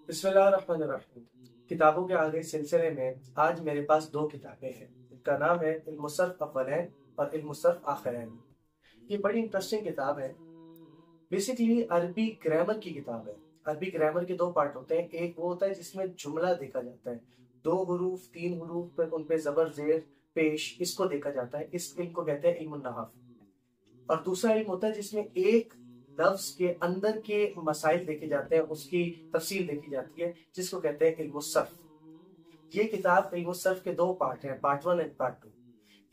बिस्मिल्लाहिर्रहमानिर्रहीम। किताबों के आगे सिलसिले में आज मेरे पास दो किताबें हैं। इनका नाम है इल्मुस्सर्फ अव्वलैन और इल्मुस्सर्फ आखिरैन। ये बड़ी इंटरेस्टिंग किताब है। बेसिकली अरबी ग्रामर की किताब है। अरबी ग्रामर के दो पार्ट होते हैं। एक वो होता है जिसमें जुमला देखा जाता है, दो हरूफ तीन हरूफ पर उन पे जबर जेर पेश, इसको देखा जाता है। इस इल्म को कहते हैं इल्मुन नहव। और दूसरा इल्म होता है जिसमें एक लफ्ज के अंदर के मसाइल देखे जाते हैं, उसकी तफसील देखी जाती है, जिसको कहते हैं इल्मुस्सर्फ। ये किताब इल्मुस्सर्फ के दो पार्ट हैं, पार्ट 1 एंड पार्ट 2।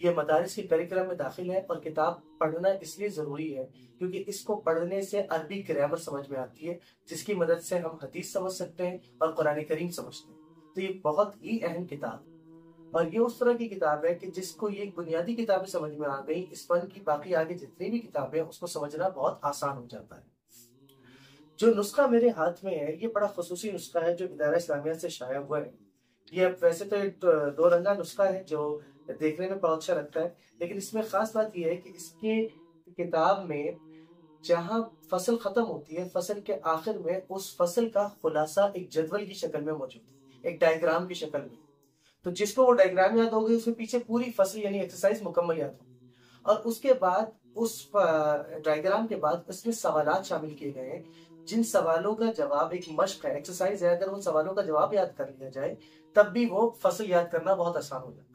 ये मदारिस के करिकुलम में दाखिल है और किताब पढ़ना इसलिए ज़रूरी है क्योंकि इसको पढ़ने से अरबी ग्रामर समझ में आती है, जिसकी मदद से हम हदीस समझ सकते हैं और कुरान करीम समझते हैं। तो ये बहुत ही अहम किताब, और ये उस तरह की किताब है कि जिसको ये बुनियादी किताबें समझ में आ गई, इस फन की बाकी आगे जितनी भी किताबें हैं उसको समझना बहुत आसान हो जाता है। जो नुस्खा मेरे हाथ में है ये बड़ा खसूसी नुस्खा है जो इदारा इस्लामिया से शाया हुआ है। ये वैसे तो एक दो रंगा नुस्खा है जो देखने में बहुत अच्छा लगता है, लेकिन इसमें खास बात यह है कि इसके किताब में जहाँ फसल खत्म होती है, फसल के आखिर में उस फसल का खुलासा एक जदवल की शक्ल में मौजूद है, एक डायग्राम की शक्ल में। तो जिसको वो डायग्राम याद होगी उसके पीछे पूरी फसल यानी एक्सरसाइज मुकम्मल याद होगी। और उसके बाद उस डायग्राम के बाद उसमें सवालात शामिल किए गए हैं, जिन सवालों का जवाब एक मश्क है, एक्सरसाइज है। अगर उन सवालों का जवाब याद कर लिया जाए तब भी वो फसल याद करना बहुत आसान हो जाता है।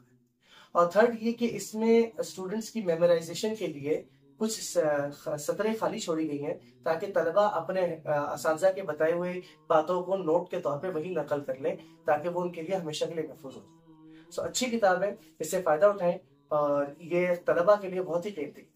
और थर्ड ये कि इसमें स्टूडेंट्स की मेमोराइजेशन के लिए कुछ सतरें खाली छोड़ी गई हैं ताकि तलबा अपने असातिज़ा के बताए हुए बातों को नोट के तौर पे वही नकल कर लें, ताकि वो उनके लिए हमेशा के लिए महफूज हो। सो अच्छी किताब है, इससे फ़ायदा उठाएं और ये तलबा के लिए बहुत ही कीमती है।